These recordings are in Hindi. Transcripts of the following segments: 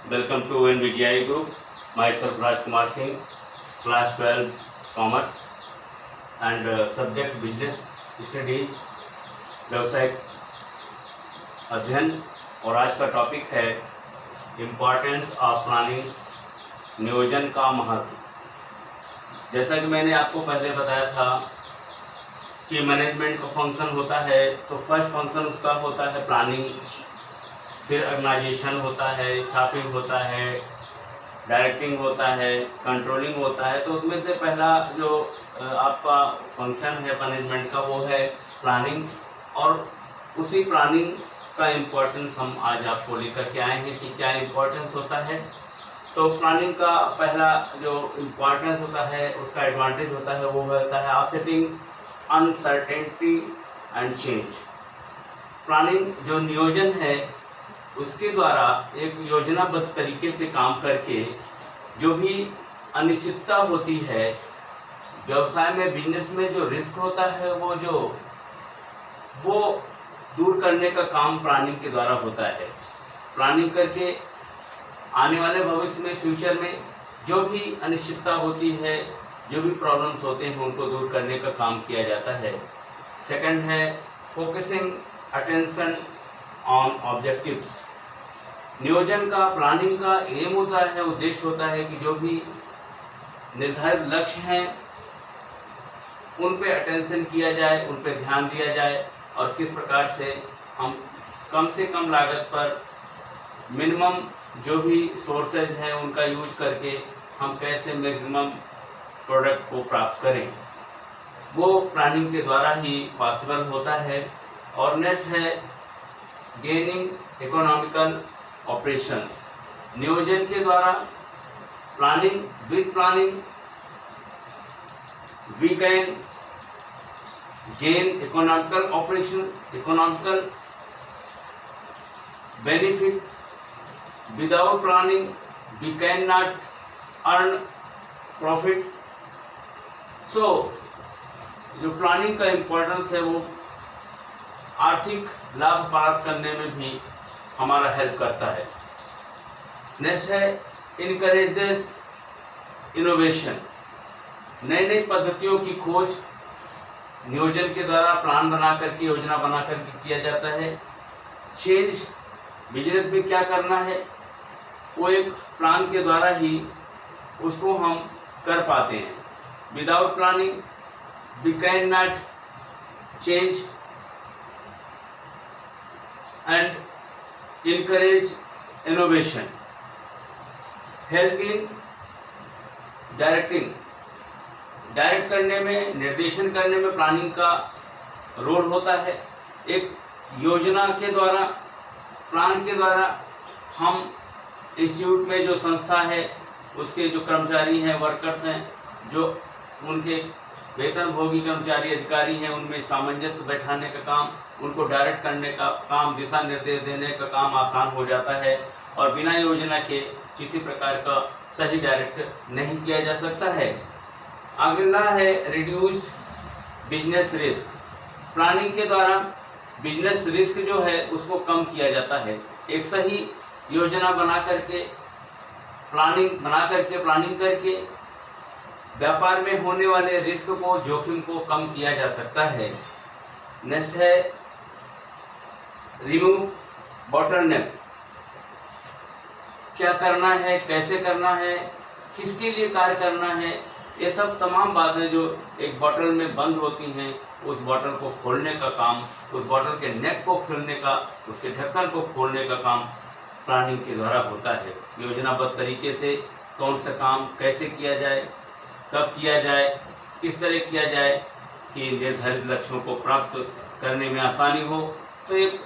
Welcome to NVGI Group. Myself Rajkumar Singh, Class 12 Commerce and subject Business Studies, व्यवसायिक अध्ययन। और आज का टॉपिक है इम्पॉर्टेंस ऑफ प्लानिंग, नियोजन का महत्व। जैसा कि मैंने आपको पहले बताया था कि मैनेजमेंट का फंक्शन होता है, तो फर्स्ट फंक्शन उसका होता है प्लानिंग, फिर ऑर्गेनाइजेशन होता है, स्टाफिंग होता है, डायरेक्टिंग होता है, कंट्रोलिंग होता है। तो उसमें से पहला जो आपका फंक्शन है मैनेजमेंट का वो है प्लानिंग, और उसी प्लानिंग का इम्पोर्टेंस हम आज आपको लेकर के आए हैं कि क्या इम्पोर्टेंस होता है। तो प्लानिंग का पहला जो इम्पोर्टेंस होता है, उसका एडवांटेज होता है, वो होता है offsetting uncertainty and change. Planning जो नियोजन है उसके द्वारा एक योजनाबद्ध तरीके से काम करके जो भी अनिश्चितता होती है व्यवसाय में, बिजनेस में, जो रिस्क होता है वो दूर करने का काम प्लानिंग के द्वारा होता है। प्लानिंग करके आने वाले भविष्य में, फ्यूचर में जो भी अनिश्चितता होती है, जो भी प्रॉब्लम्स होते हैं, उनको दूर करने का काम किया जाता है। सेकंड है फोकसिंग अटेंशन ऑन ऑब्जेक्टिव्स। नियोजन का, प्लानिंग का एम होता है, उद्देश्य होता है कि जो भी निर्धारित लक्ष्य हैं उन पे अटेंशन किया जाए, उन पे ध्यान दिया जाए, और किस प्रकार से हम कम से कम लागत पर मिनिमम जो भी सोर्सेज हैं उनका यूज करके हम कैसे मैक्सिमम प्रोडक्ट को प्राप्त करें, वो प्लानिंग के द्वारा ही पॉसिबल होता है। और नेक्स्ट है गेनिंग इकोनॉमिकल ऑपरेशंस। नियोजन के द्वारा planning, with planning we can gain economical operation, economical benefit. Without planning we can not earn profit. So जो प्लानिंग का इम्पोर्टेंस है वो आर्थिक लाभ प्राप्त करने में भी हमारा हेल्प करता है। नेक्स्ट है इनकरेजेस इनोवेशन। नई नई पद्धतियों की खोज नियोजन के द्वारा प्लान बना करके, योजना बना करके किया जाता है। चेंज, बिजनेस में क्या करना है वो एक प्लान के द्वारा ही उसको हम कर पाते हैं। Without planning we can not change and encourage innovation. Help in directing, direct करने में, निर्देशन करने में प्लानिंग का रोल होता है। एक योजना के द्वारा, प्लान के द्वारा हम इंस्टीट्यूट में जो संस्था है उसके जो कर्मचारी हैं, वर्कर्स हैं, जो उनके वेतनभोगी कर्मचारी, अधिकारी हैं, उनमें सामंजस्य बैठाने का काम, उनको डायरेक्ट करने का काम, दिशा निर्देश देने का काम आसान हो जाता है। और बिना योजना के किसी प्रकार का सही डायरेक्ट नहीं किया जा सकता है। अगला है रिड्यूस बिजनेस रिस्क। प्लानिंग के द्वारा बिजनेस रिस्क जो है उसको कम किया जाता है। एक सही योजना बना करके, प्लानिंग करके व्यापार में होने वाले रिस्क को, जोखिम को कम किया जा सकता है। नेक्स्ट है रिमूव बॉटलनेक्स। क्या करना है, कैसे करना है, किसके लिए कार्य करना है, ये सब तमाम बातें जो एक बॉटल में बंद होती हैं, उस बॉटल को खोलने का काम, उस बॉटल के नेक को खोलने का, उसके ढक्कन को खोलने का काम प्लानिंग के द्वारा होता है। योजनाबद्ध तरीके से कौन सा काम कैसे किया जाए, कब किया जाए, किस तरह किया जाए कि निर्धारित लक्ष्यों को प्राप्त करने में आसानी हो। तो एक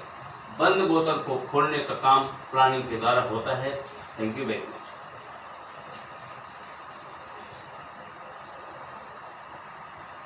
बंद बोतल को खोलने का काम प्लानिंग के द्वारा होता है। Thank you very much.